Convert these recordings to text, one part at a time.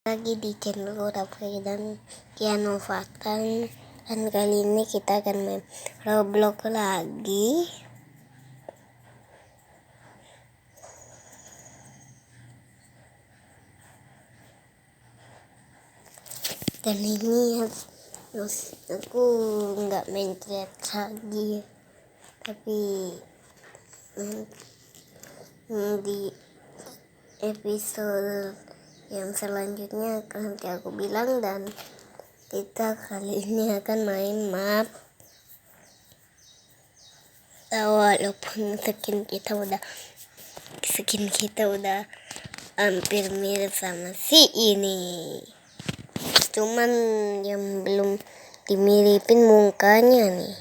Lagi di channel Raffi dan Kiano Fatan, dan kali ini kita akan main Roblox lagi. Dan ini aku nggak main chat lagi, tapi di episode yang selanjutnya nanti aku bilang. Dan kita kali ini akan main map, walaupun skin kita udah hampir mirip sama si ini, cuman yang belum dimiripin mukanya nih.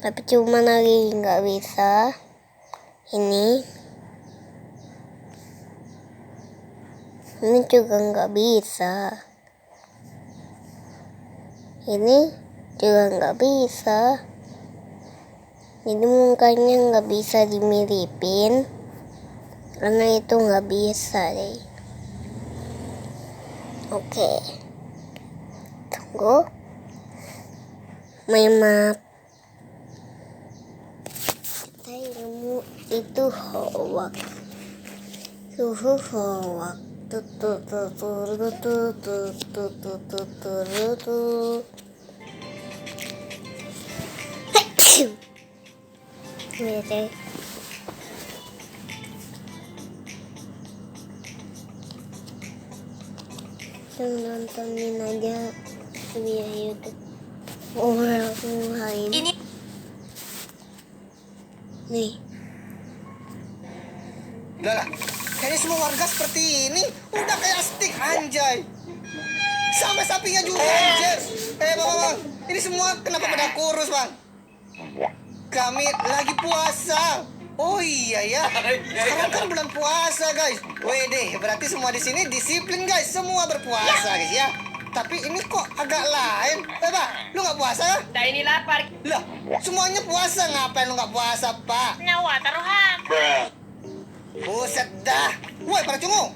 Tapi cuman lagi nggak bisa. Ini juga nggak bisa. Ini juga nggak bisa. Ini mukanya nggak bisa dimiripin karena itu nggak bisa deh. Oke, tunggu. Main map ilmu itu hoax. Suhu hoax. Nontonin aja via YouTube. Ini nih. Udah lah, kayaknya semua warga seperti ini udah kayak stick anjay. Sampai sapinya juga anjay. Bang, ini semua kenapa pada kurus bang? Kami lagi puasa. Oh iya ya, sekarang kan bulan puasa guys. Wede, berarti semua di sini disiplin guys, semua berpuasa guys ya. Tapi ini kok agak lain. Bang, lu nggak puasa ya? Nah ini lapar. Lah, semuanya puasa, ngapain lu nggak puasa pak? Nyawa taruhan. Buset dah. Woi para cungu,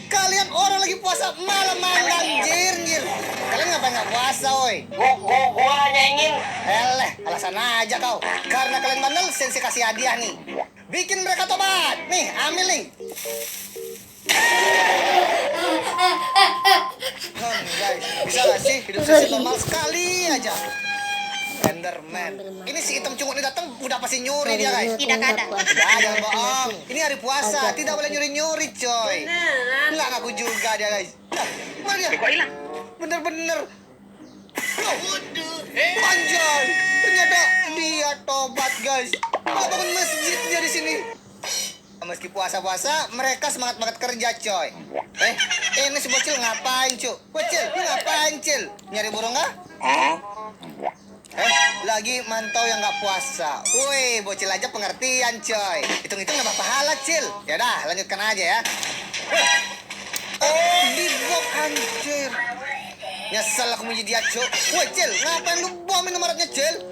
kalian orang lagi puasa malam anjir. Kalian ngapain nggak puasa woi? Gua hanya ingin. Alasan aja kau. Karena kalian bandel, Sensei kasih hadiah nih. Bikin mereka tobat. Nih, ambil nih. Guys, bisa gak sih hidup Sensei normal sekali aja? Enderman. Ini si hitam cungut ini datang udah pasti nyuri dia guys. Tidak ada. Jangan bohong. Ini hari puasa, tidak boleh nyuri-nyuri coy. Nggak ngaku juga dia guys. Mana dia? Kok hilang? Bener-bener. Anjay, ternyata dia tobat guys. Malah bangun masjid dia di sini. Meski puasa-puasa, mereka semangat-semangat kerja coy. Ini si bocil ngapain cu? Bocil, lu ngapain cil? Nyari burung kah? Lagi mantau yang nggak puasa. Woi, bocil aja pengertian coy. Hitung-hitung nambah pahala cil. Ya dah, lanjutkan aja ya. Di bom anjir. Nyesel aku menjadi dia cu. Woi cil, ngapain lu bom Indomaretnya cil?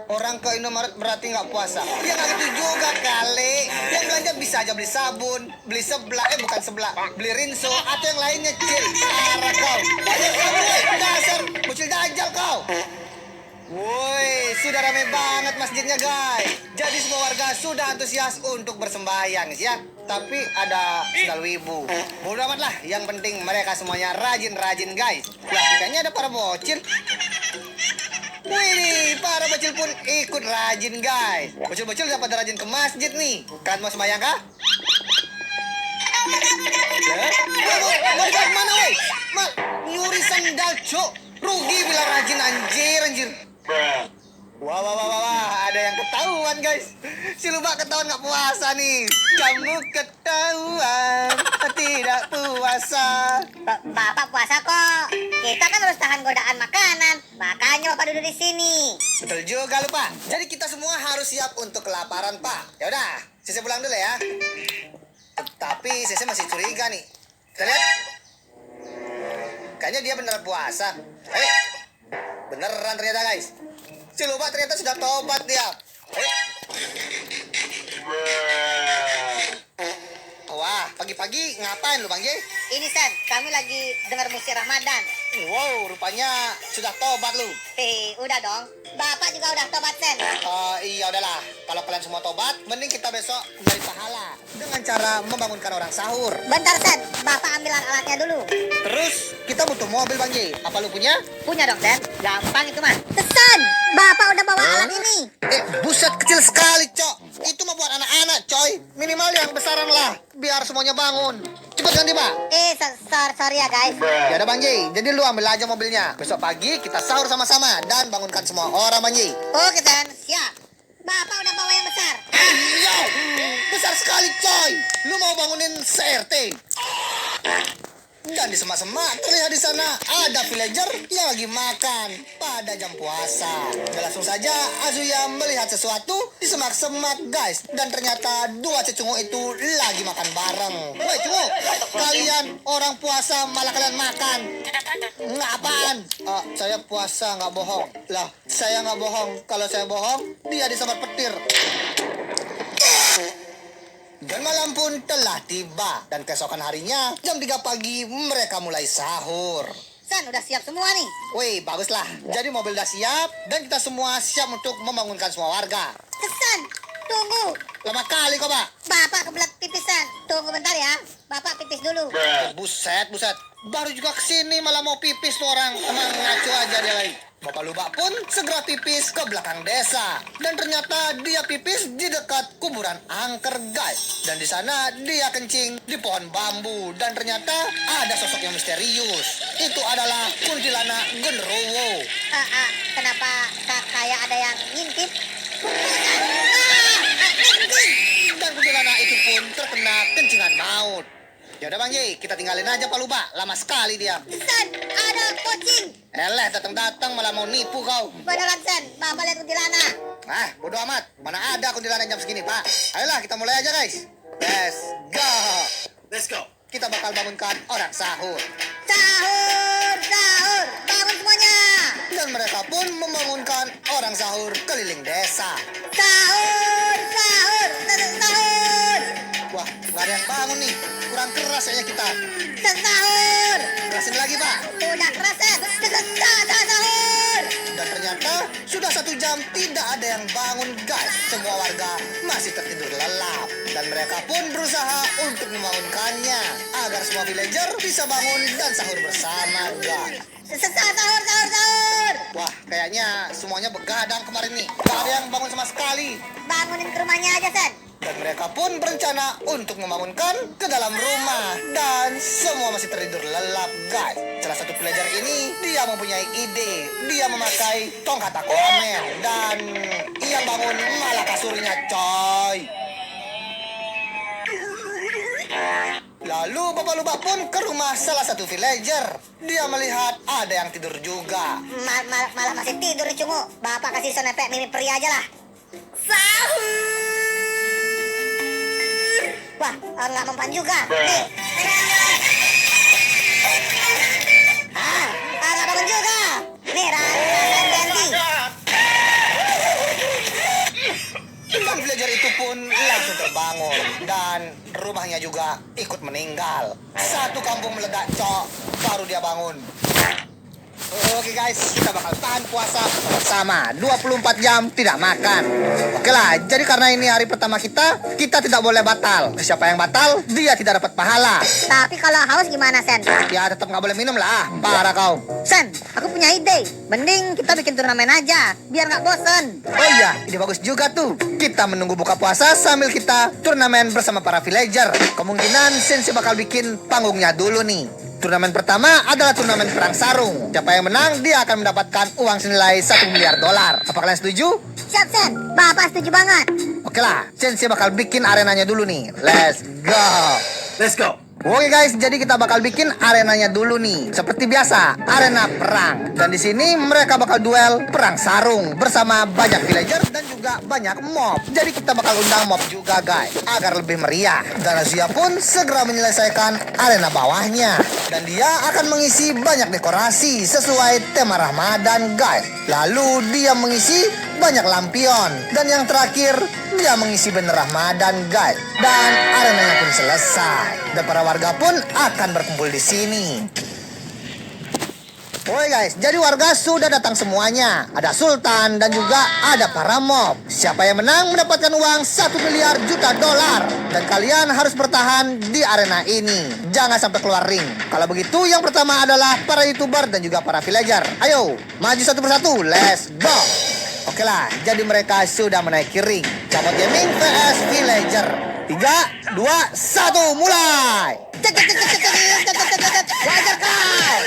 Orang ke Indomaret berarti nggak puasa. Ya nggak gitu juga kali. Yang belanja bisa aja beli sabun, beli seblak, bukan seblak, beli rinso atau yang lainnya cil. Parah kau. Ayo kamu, dasar bocil dajal kau. Woi, sudah ramai banget masjidnya guys. Jadi semua warga sudah antusias untuk bersembahyang ya. Tapi ada sendal wibu. Bodo amat lah, yang penting mereka semuanya rajin-rajin guys. Lah, kayaknya ada para bocil. Wih, para bocil pun ikut rajin guys. Bocil-bocil udah pada rajin ke masjid nih. Kalian mau sembahyang kah? Mau dibawa kemana woi? Nyuri sandal cok. Rugi bila rajin anjir. Wah, ada yang ketahuan guys. Si Lubak ketahuan nggak puasa nih. Kamu ketahuan tidak puasa. Bapak puasa kok. Kita kan harus tahan godaan makanan. Makanya Bapak duduk di sini. Betul juga lupa. Jadi kita semua harus siap untuk kelaparan pak. Ya udah, Sese pulang dulu ya. Tapi Sese masih curiga nih. Kita lihat. Kayaknya dia beneran puasa. Beneran ternyata guys. Si Luba ternyata sudah tobat dia. Wah, pagi-pagi ngapain lu Bang J? Ini Sen, kami lagi dengar musik Ramadan. Wow, rupanya sudah tobat lu. Udah dong. Bapak juga udah tobat Sen. Iya udahlah. Kalau kalian semua tobat, mending kita besok mencari pahala dengan cara membangunkan orang sahur. Bentar Sen, Bapak ambil alatnya dulu. Terus kita butuh mobil Bang J. Apa lu punya? Punya dong Sen, gampang itu mah. Sen, Bapak udah bawa alat ini. Buset kecil sekali, Cok. Itu mah buat anak-anak, coy. Minimal yang besaran lah, biar semuanya bangun. Cepet ganti, Pak. Sorry ya guys. Ya udah Bang J, jadi lu ambil aja mobilnya. Besok pagi kita sahur sama-sama dan bangunkan semua orang Bang J. Oke Sen, siap. Bapak udah bawa yang besar. Iya, besar sekali coy. Lu mau bangunin CRT? Dan di semak-semak terlihat di sana ada villager yang lagi makan pada jam puasa. Dan langsung saja Azuya melihat sesuatu di semak-semak guys. Dan ternyata dua cecungu itu lagi makan bareng. Woi cungu, kalian orang puasa malah kalian makan. Nggak apaan? Saya puasa nggak bohong. Lah, saya nggak bohong. Kalau saya bohong, dia disambar petir. Dan malam pun telah tiba. Dan keesokan harinya, jam 3 pagi, mereka mulai sahur. Sen, udah siap semua nih. Wih, baguslah. Jadi mobil udah siap, dan kita semua siap untuk membangunkan semua warga. Sen, tunggu. Lama kali kok, Pak. Bapak kebelet pipis Sen. Tunggu bentar ya. Bapak pipis dulu. Buset. Baru juga kesini malah mau pipis tuh orang. Emang ngaco aja dia lagi. Bapak Lubak pun segera pipis ke belakang desa. Dan ternyata dia pipis di dekat kuburan angker, guys. Dan di sana dia kencing di pohon bambu. Dan ternyata ada sosok yang misterius. Itu adalah kuntilanak genderuwo. Kenapa kayak ada yang ngintip? Dan kuntilanak itu pun terkena kencingan maut. Ya udah Bang J, kita tinggalin aja Pak Lubak. Lama sekali dia. Sen, ada kucing. Datang-datang malah mau nipu kau. Beneran Sen, Bapak lihat kuntilanak. Bodo amat. Mana ada kuntilanak jam segini, Pak. Ayolah, kita mulai aja, guys. Let's go. Kita bakal bangunkan orang sahur. Sahur. Bangun semuanya. Dan mereka pun membangunkan orang sahur keliling desa. Sahur. Wah, nggak ada yang bangun nih. Kurang keras kayaknya kita. Sahur. Kerasin lagi, Pak. Udah keras Sen. Sahur. Dan ternyata sudah 1 jam tidak ada yang bangun, guys. Semua warga masih tertidur lelap. Dan mereka pun berusaha untuk membangunkannya agar semua villager bisa bangun dan sahur bersama, guys. Sahur. Wah, kayaknya semuanya begadang kemarin nih. Gak ada yang bangun sama sekali. Bangunin ke rumahnya aja Sen. Dan mereka pun berencana untuk membangunkan ke dalam rumah. Dan semua masih tertidur lelap, guys. Salah satu pelajar ini, dia mempunyai ide. Dia memakai tongkat Aquaman. Dan yang bangun malah kasurnya, coy. Lalu Bapak Lubak pun ke rumah salah satu villager. Dia melihat ada yang tidur juga. Malah masih tidur nih cungu. Bapak kasih sonepek mimi peri aja lah. Sahur. Wah, nggak mempan juga. Nih. Nggak bangun juga. Nih, ganti. Dan villager itu pun langsung terbangun. Dan rumahnya juga ikut meninggal. Satu kampung meledak, cok. Baru dia bangun. Oke guys, kita bakal tahan puasa bersama 24 jam tidak makan. Oke lah, jadi karena ini hari pertama kita tidak boleh batal. Siapa yang batal, dia tidak dapat pahala. Tapi kalau haus gimana Sen? Ya tetap nggak boleh minum lah, parah kau. Sen, aku punya ide. Mending kita bikin turnamen aja, biar nggak bosen. Oh iya, ide bagus juga tuh. Kita menunggu buka puasa sambil kita turnamen bersama para villager. Kemungkinan Sensei bakal bikin panggungnya dulu nih. Turnamen pertama adalah turnamen perang sarung. Siapa yang menang, dia akan mendapatkan uang senilai $1 miliar. Apa kalian setuju? Siap Sen, Bapak setuju banget. Oke lah, Sensei bakal bikin arenanya dulu nih. Let's go. Oke guys, jadi kita bakal bikin arenanya dulu nih. Seperti biasa, arena perang. Dan di sini mereka bakal duel perang sarung bersama banyak villager dan juga banyak mob. Jadi kita bakal undang mob juga guys, agar lebih meriah. Dan Azia pun segera menyelesaikan arena bawahnya. Dan dia akan mengisi banyak dekorasi sesuai tema Ramadan guys. Lalu dia mengisi banyak lampion. Dan yang terakhir, dia mengisi banner Ramadan guys. Dan arenanya pun selesai. Dan para warga pun akan berkumpul di sini. Oke guys, jadi warga sudah datang semuanya. Ada Sultan dan juga ada para mob. Siapa yang menang mendapatkan uang 1 miliar juta dolar. Dan kalian harus bertahan di arena ini. Jangan sampai keluar ring. Kalau begitu yang pertama adalah para YouTuber dan juga para villager. Ayo, maju satu persatu. Let's go. Oke lah, jadi mereka sudah menaiki ring. Cabot Gaming vs Villager. 3, 2, 1, mulai. Wajar kau.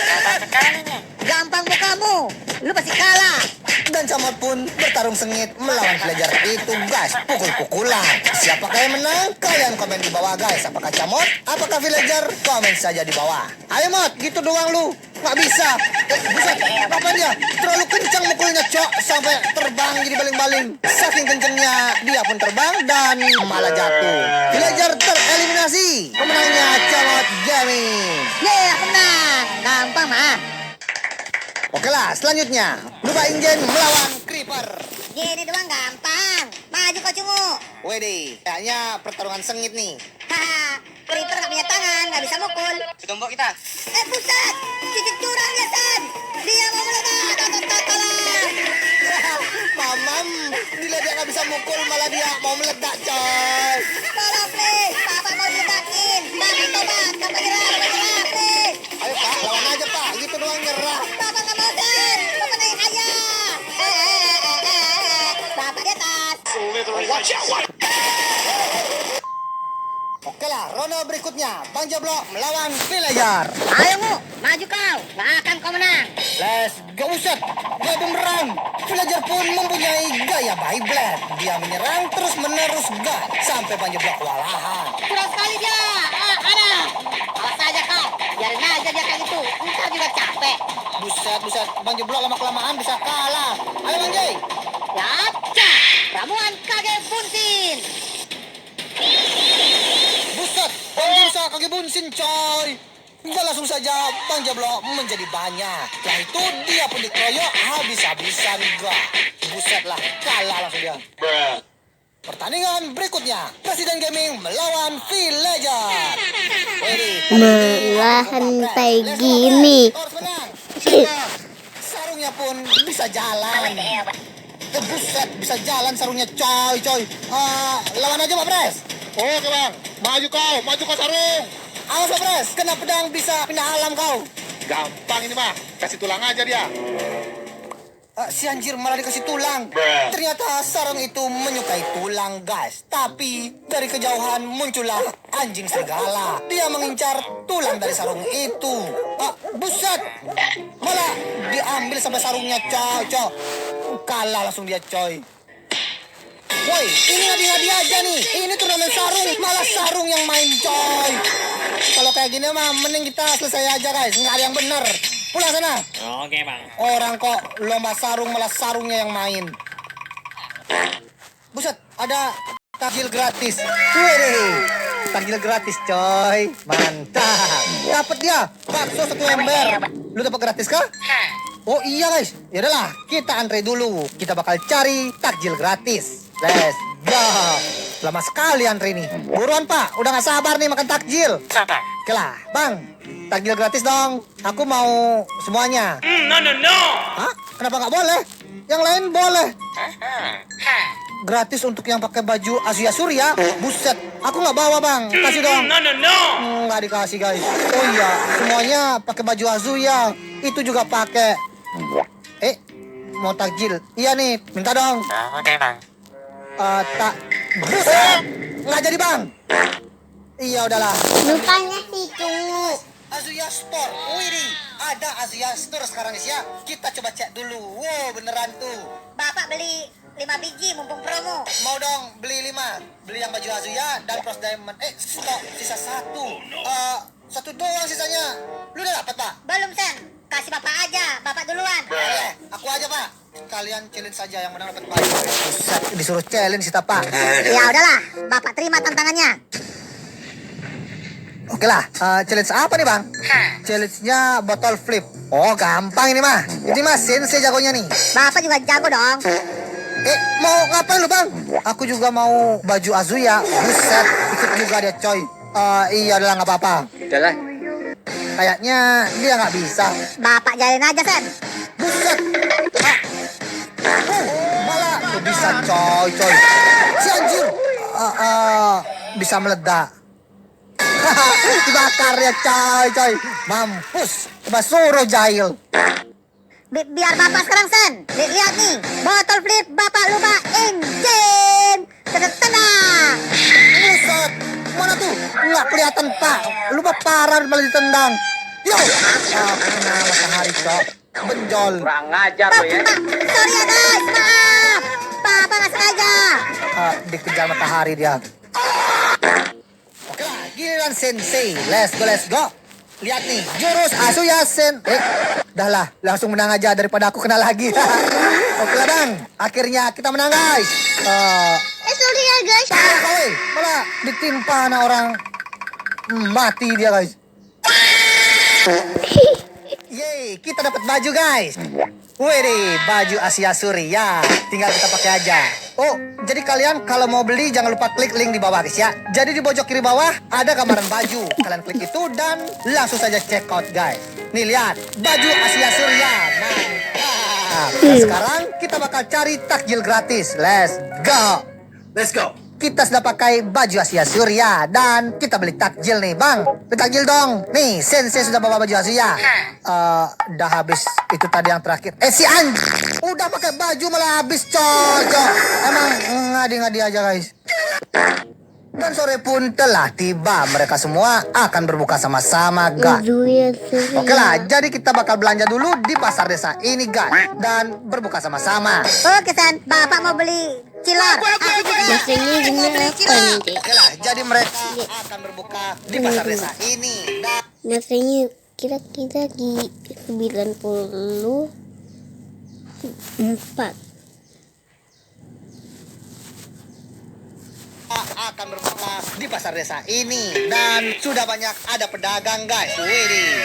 Gampang kamu. Lu pasti kalah. Dan Camot pun bertarung sengit melawan villager itu guys. Pukul-pukulan. Siapakah yang menang? Kalian komen di bawah guys. Apakah Camot? Apakah villager? Komen saja di bawah. Ayo Mot, gitu doang lu. Nggak bisa. Buset, apa dia? Terlalu kencang mukulnya cok. Sampai terbang jadi baling-baling. Saking kencengnya dia pun terbang dan malah jatuh. Villager tereliminasi. Pemenangnya Camot Gaming. Yeay, aku menang. Gampang mah. Oke lah, selanjutnya Lupa Ingen melawan Creeper. Gini doang gampang. Maju kau cungu. Wede, kayaknya pertarungan sengit nih. Haha, Creeper gak punya tangan, gak bisa mukul. Tombok kita. Pusat, cincin curang ya San. Dia mau meledak, tolong. Mamam, bila dia nggak bisa mukul malah dia mau meledak coy. Tolong please, Papa mau diledakin. Tapi tobat, Papa nyerah, please. Ayo pak, lawan aja pak, gitu doang nyerah. Papa gak mau San, Papa naik aja. Papa di atas. Oke lah, ronde berikutnya Bang Jablo melawan Villager. Ayo mu, maju kau. Gak akan kau menang. Let's go set, dia bumerang. Villager pun mempunyai gaya Beyblade. Dia menyerang terus menerus guys sampai Bang Jablo kewalahan. Kurang sekali dia. Ada. Awas aja kau. Biarin aja dia kayak gitu. Ntar juga capek. Buset, Bang Jablo lama-kelamaan bisa kalah. Ayo Bang Jay. Yaca. Ramuan kage bunsin. Buset, Bang Jay bisa kaki bunsin coy. Gak langsung saja Bang Jablo menjadi banyak. Setelah itu dia pun dikeroyok habis-habisan gak. Buset lah, kalah langsung dia. Pertandingan berikutnya Presiden Gaming melawan Villager. Melantai gini. Sarungnya pun bisa jalan. Buset, bisa jalan sarungnya coy. Lawan aja Pak Pres. Oke bang, maju kau sarung. Awas Pak Pres, kena pedang bisa pindah alam kau. Gampang ini mah, kasih tulang aja dia. Si anjir malah dikasih tulang. Ternyata sarung itu menyukai tulang guys. Tapi dari kejauhan muncullah anjing serigala. Dia mengincar tulang dari sarung itu. Buset, malah diambil sampai sarungnya coy. Kalah langsung dia coy. Woi, ini ngadi-ngadi aja nih. Ini turnamen sarung, malah sarung yang main coy. Kalau kayak gini mah mending kita selesai aja guys. Nggak ada yang bener. Pulang sana. Oke bang. Orang kok lomba sarung malah sarungnya yang main. Buset, ada takjil gratis. Wih, takjil gratis coy. Mantap. Dapat dia bakso 1 ember. Lu dapat gratis kah? Oh iya guys. Ya udahlah, kita antre dulu. Kita bakal cari takjil gratis. Let's go. Lama sekali antri nih. Buruan pak, udah gak sabar nih makan takjil. Sabar. Oke lah, bang. Takjil gratis dong. Aku mau semuanya. No. Hah? Kenapa nggak boleh? Yang lain boleh. Gratis untuk yang pakai baju Asia Surya. Buset, aku nggak bawa bang. Kasih dong. No. Nggak dikasih guys. Oh iya, semuanya pakai baju Azuya. Itu juga pakai. Mau takjil? Iya nih, minta dong. Oke bang. Tak. Buset, nggak jadi bang. Iya udahlah. Lupanya si cungu. Azuya Store. Wih, ada Azuya Store sekarang guys ya. Kita coba cek dulu. Wow, beneran tuh. Bapak beli 5 biji mumpung promo. Mau dong beli 5. Beli yang baju Azuya dan Cross Diamond. Stok sisa 1. Satu doang sisanya. Lu udah dapat, Pak? Belum, Sen. Kasih bapak aja, bapak duluan. Aku aja, Pak. Kalian challenge saja yang menang dapat baju. Buset, disuruh challenge kita, Pak. Ya udahlah, bapak terima tantangannya. Oke lah, challenge apa nih, Bang? Challenge-nya botol flip. Oh, gampang ini mah. Ini mah sensei jagonya nih. Bapak juga jago dong. Mau ngapain lu, Bang? Aku juga mau baju Azuya. Buset, ikut juga dia, coy. Iya adalah nggak apa-apa. Udahlah. Kayaknya dia nggak bisa. Bapak jalin aja, Sen. Buset. Malah tuh bisa, coy. Si anjir. Bisa meledak. Dibakar ya, coy. Mampus. Coba suruh jahil. Biar bapak sekarang, Sen. Lihat nih, botol flip bapak lupa engine. Tenang. Buset. Mana tuh? Nggak kelihatan, Pak. Lupa parah malah ditendang. Yo. Kena matahari, cok. Benjol. Kurang ngajar lo ya. Sorry ya, guys. Maaf. Bapak nggak sengaja. Dikejar matahari dia. Oke lah, giliran sensei. Let's go. Lihat nih, jurus Azuya Sen. Dah lah, langsung menang aja daripada aku kena lagi. Oke lah, Bang. Akhirnya kita menang, guys. Sorry ya, guys. Malah ditimpa anak orang. Mati dia, guys. Yeay, kita dapat baju, guys. Wih, baju Asia Surya. Tinggal kita pakai aja. Oh, jadi kalian kalau mau beli jangan lupa klik link di bawah, guys ya. Jadi di pojok kiri bawah ada gambaran baju. Kalian klik itu dan langsung saja check out, guys. Nih lihat, baju Asia Surya. Nah, sekarang kita bakal cari takjil gratis. Let's go. Kita sudah pakai baju Asia Surya dan kita beli takjil nih, Bang. Beli takjil dong. Nih, Sensei sudah bawa baju Asia. Udah habis itu tadi yang terakhir. Si anjing. Udah pakai baju malah habis, cocok. Emang ngadi-ngadi aja, guys. Dan sore pun telah tiba. Mereka semua akan berbuka sama-sama, guys. Oke lah, jadi kita bakal belanja dulu di pasar desa ini, guys. Dan berbuka sama-sama. Oke, San. Bapak mau beli cilor. Aku juga. Biasanya gimana apa nih, Dek? Oke lah, jadi mereka akan berbuka di pasar desa ini. Dan Biasanya kira-kira di 94. akan berbuka di pasar desa ini. Dan sudah banyak ada pedagang, guys. Wih,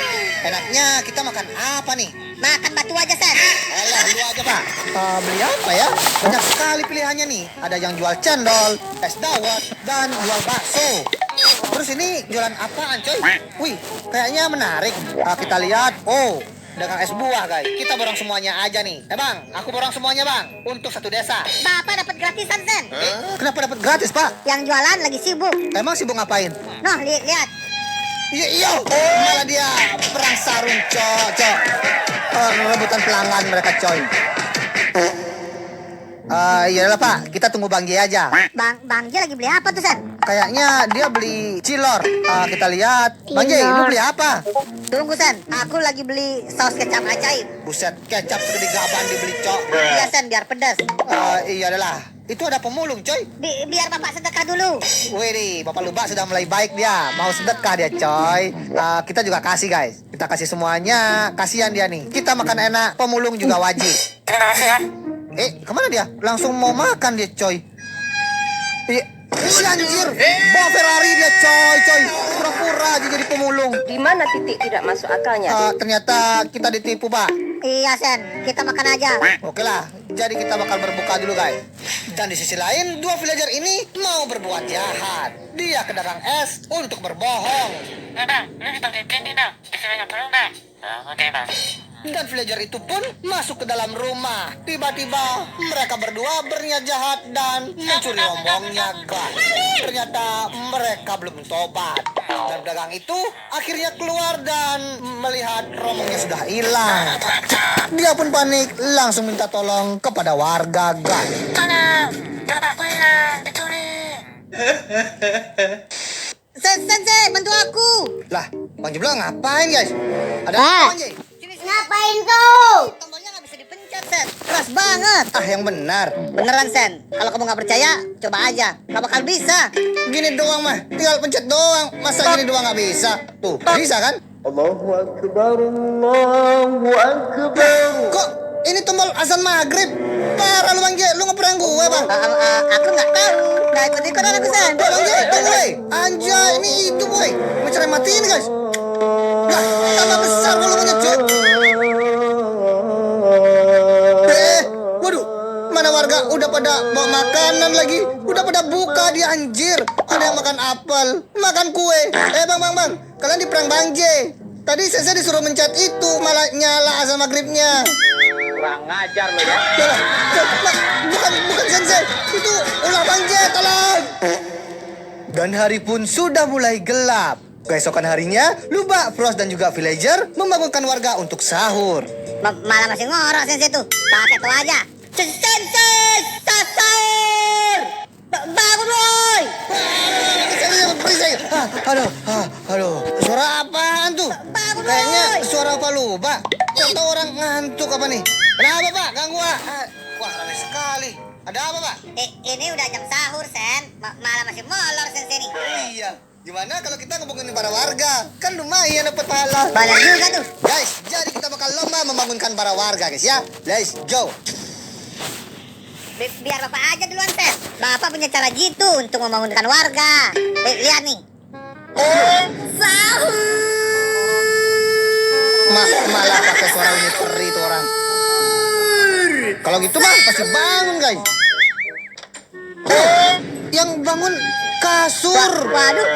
enaknya kita makan apa nih? Makan batu aja, San. Alah, lu aja, Pak. Beli apa ya? Banyak sekali pilihannya nih. Ada yang jual cendol, es dawet, dan jual bakso. Terus ini jualan apaan, coy? Wih, kayaknya menarik. Kita lihat. Oh, dagang es buah, guys. Kita borong semuanya aja nih. Bang, aku borong semuanya, Bang. Untuk satu desa. Bapak dapat gratisan, San. Kenapa dapat gratis, Pak? Yang jualan lagi sibuk. Emang sibuk ngapain? Noh, lihat. Iya, malah dia perang sarung, cok. Rebutan pelanggan mereka, coy. Iyalah, Pak. Kita tunggu Bang J aja. Bang J lagi beli apa tuh, San? Kayaknya dia beli cilor. Kita lihat. Bang J, lu beli apa? Tunggu, San. Aku lagi beli saus kecap ajaib. Buset, kecap segede gaban dibeli, cok. Iya, San, biar pedas. Iyalah. Itu ada pemulung, coy. Biar Bapak sedekah dulu. Wih, Bapak Lubak sudah mulai baik dia. Mau sedekah dia, coy. Kita juga kasih, guys. Kita kasih semuanya. Kasihan dia nih. Kita makan enak, pemulung juga wajib. Kemana dia? Langsung mau makan dia, coy. Si anjir, bawa Ferrari dia, coy. Pura-pura aja jadi pemulung. Di mana titik tidak masuk akalnya? Ternyata kita ditipu, Pak. Iya, San. Kita makan aja. Oke lah, jadi kita bakal berbuka dulu, guys. Dan di sisi lain, dua villager ini mau berbuat jahat. Dia ke dagang es untuk berbohong. Bang, lu dipanggil Candy, Bang. Disuruh tolong, Bang. Oke, Bang. Dan villager itu pun masuk ke dalam rumah. Tiba-tiba mereka berdua berniat jahat dan mencuri rombongnya, guys. Ternyata mereka belum tobat. Dan pedagang itu akhirnya keluar dan melihat rombongnya sudah hilang. Dia pun panik, langsung minta tolong kepada warga, guys. Tolong, bapakku hilang, dicuri. San, bantu aku. Lah, Bang Jeblo ngapain, guys? Ada Ah. apa, Bang J? Ngapain kau? Tombolnya nggak bisa dipencet. Buset, Sen. Keras banget. Ah, yang benar. Beneran, Sen. Kalau kamu nggak percaya, coba aja. Nggak bakal bisa. Gini doang mah, tinggal pencet doang. Masa gini doang nggak bisa? Tuh, bisa kan? Kok ini tombol azan maghrib? Parah lu Bang J, lu ngeprank gue Bang. Aku nggak tahu. Nggak ikut-ikutan aku, Sen. Bang J, tunggu woi. Anjay, ini itu woi. Mencari matiin guys. Lah, tambah besar volumenya Cuk. Waduh, mana warga udah pada bawa makanan lagi. Udah pada buka dia anjir. Ada yang makan apel, makan kue. Bang, kalian di prank Bang J. Tadi saya disuruh mencet itu, malah nyala azan maghribnya. Kurang ngajar lo ya. Yalah, bukan sensei. Itu ulah Bang J, tolong. Dan hari pun sudah mulai gelap. Keesokan harinya, Luba, Frost, dan juga Villager membangunkan warga untuk sahur. Malah masih ngorok Sensei tuh. Pakai tuh aja. Sensei, sahur. Bangun, boy. Halo. Suara apaan tuh? Bangun, Kayaknya boy. suara apa Luba? Atau orang ngantuk apa nih? Kenapa Pak? Ganggu Pak? Wah, ramai sekali. Ada apa Pak? Ini udah jam sahur, Sen. Malah masih molor Sensei nih. Iya. Gimana kalau kita ngebangunin para warga? Kan lumayan dapat pahala. Banyak juga tuh. Guys, jadi kita bakal lomba membangunkan para warga guys ya. Let's go. Biar Bapak aja duluan, Sen. Bapak punya cara jitu untuk membangunkan warga. Lihat nih. Sahur. Malah pakai suara ini peri itu orang. Kalau gitu mah pasti bangun guys. Yang bangun kasur. Waduh.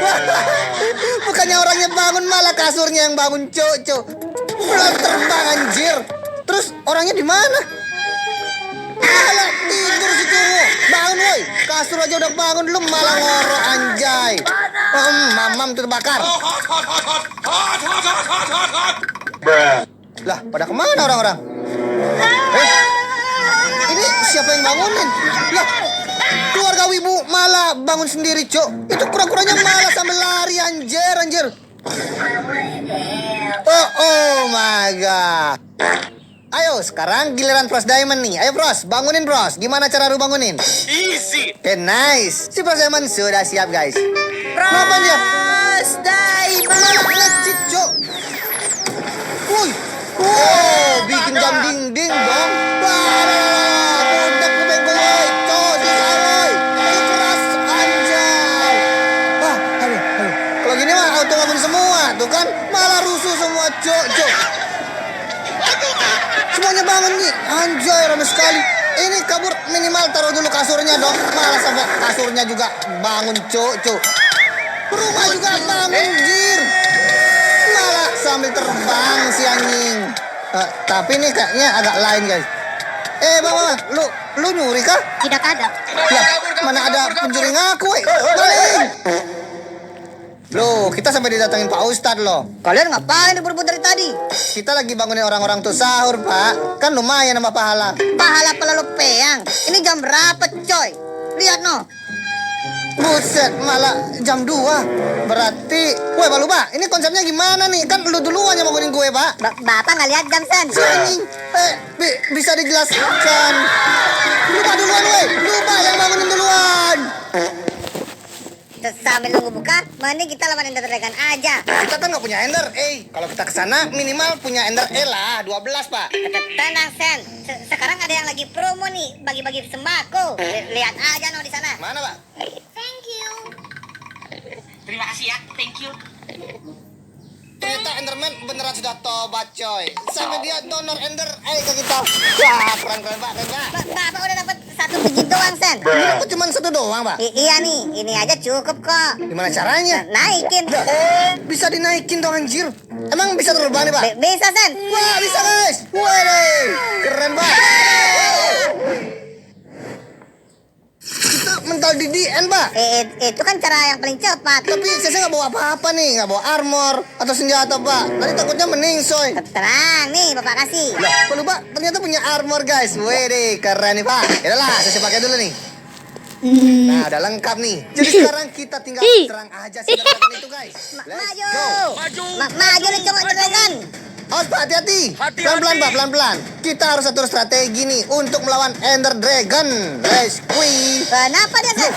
Bukannya orangnya bangun, malah kasurnya yang bangun, Cuk. Belum terbang anjir. Terus orangnya di mana? Malah tidur si Cungu. Bangun woi. Kasur aja udah bangun, lu malah ngorok anjay. Mamam terbakar. Lah, pada kemana orang-orang? Ini siapa yang bangunin? Lah, keluarga Wibu malah bangun sendiri, Cok. Itu kura-kuranya malah sambil lari, anjir. Oh my god. Ayo, sekarang giliran Frost Diamond nih. Ayo Frost, bangunin Frost. Gimana cara lu bangunin? Easy. Oke, nice. Si Frost Diamond sudah siap, guys. Kenapa dia? Frost Diamond. Malah ngecit, Cok. Woi. Oh, bikin jam ding-ding dong. Parah. Budak kuping gue. Cok, disawai. Itu keras, anjay. Aduh. Kalau gini mah auto ngabun semua. Tuh kan, malah rusuh semua, Cok. Semuanya bangun nih. Anjay, ramai sekali. Ini kabur minimal taruh dulu kasurnya dong. Malah sampai kasurnya juga bangun, Cok. Rumah juga bangun, jir. Malah sambil terbang si anjing. Tapi ini kayaknya agak lain, guys. Bang, lu nyuri kah? Tidak ada. Lah, mana ada pencuri ngaku, maling. Loh, kita sampai didatangin Pak Ustadz loh. Kalian ngapain berebut dari tadi? Kita lagi bangunin orang-orang tuh sahur, Pak. Kan lumayan nambah pahala. Pahala pelalu peyang. Ini jam berapa, coy? Lihat no. Buset, malah jam 2. Berarti, woi Pak Lupa, ini konsepnya gimana nih? Kan lu duluan yang bangunin gue, Pak. Bapak nggak lihat jam, Sen? Si anjing, bisa dijelaskan. Lupa duluan, woi. Lupa yang bangunin duluan. Sambil nunggu buka, mending kita lawan Ender Dragon aja. Kita kan nggak punya Ender, kalau kita kesana minimal punya Ender lah, 12, Pak. Tenang, Sen. Sekarang ada yang lagi promo nih, bagi-bagi sembako. Lihat aja no di sana. Mana, Pak? Thank you. Terima kasih ya. Thank you. Ternyata Enderman beneran sudah tobat, coy. Sampai dia donor Ender, ke kita. Wah, keren, Pak. Bapak udah dapat 1 biji doang, Sen. Kenapa cuma 1 doang, Pak? Iya nih, ini aja cukup kok. Gimana caranya? Naikin. Bisa dinaikin dong, anjir. Emang bisa terbang nih, Pak? Bisa, Sen. Wah, bisa, guys. Wih, keren, Pak. Kita mental di DN, Pak. Itu kan cara yang paling cepat. Tapi saya nggak bawa apa-apa nih, nggak bawa armor atau senjata, Pak. Nanti takutnya meningsoy. Tenang nih, Bapak kasih. Lah, Pak Lupa ternyata punya armor, guys. Wih, keren nih, Pak. Yaudahlah, saya pakai dulu nih. Nah, udah lengkap nih. Jadi sekarang kita tinggal serang aja si dragon itu, guys. Let's go. Maju nih, coba Dragon. Awas Pak, hati-hati. Pelan-pelan Pak, pelan-pelan. Kita harus atur strategi nih untuk melawan Ender Dragon. Rescue. Kenapa dia, Sen?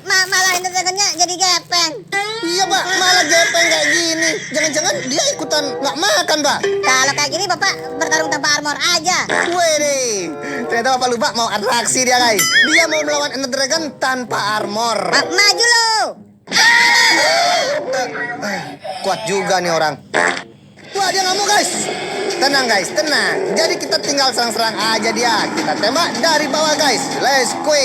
Malah Ender Dragon-nya jadi gepeng. Iya Pak, malah gepeng kayak gini. Jangan-jangan dia ikutan nggak makan Pak. Kalau kayak gini Bapak bertarung tanpa armor aja. Wede, ternyata Bapak lupa mau atraksi dia guys. Dia mau melawan Ender Dragon tanpa armor. Maju lo. Kuat juga nih orang. Wah, dia nggak mau guys. Tenang guys, tenang. Jadi kita tinggal serang-serang aja dia. Kita tembak dari bawah guys. Let's go.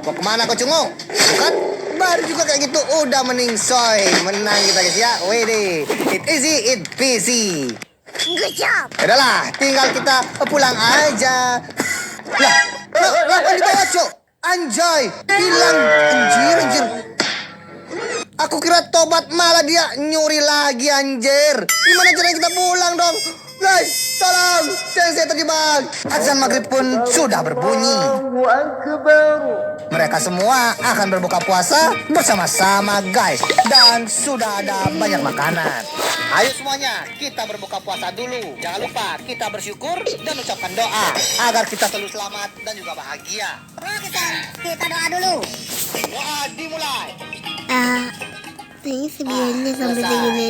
Mau kemana kau cungu? Bukan? Baru juga kayak gitu udah meningsoy. Menang kita guys ya. Wede, it easy, it peasy. Good job. Udahlah, tinggal kita pulang aja. Lah, di bawah cok. Anjay, hilang. Anjir. Aku kira tobat malah dia nyuri lagi anjir. Gimana caranya kita pulang dong? Guys, tolong. Saya terjebak. Azan maghrib pun sudah berbunyi. Mereka semua akan berbuka puasa bersama-sama guys. Dan sudah ada banyak makanan. Ayo semuanya, kita berbuka puasa dulu. Jangan lupa kita bersyukur dan ucapkan doa agar kita selalu selamat dan juga bahagia. Oke, Sen. Kita doa dulu. Doa dimulai. Ini sebelumnya sampai segini aja.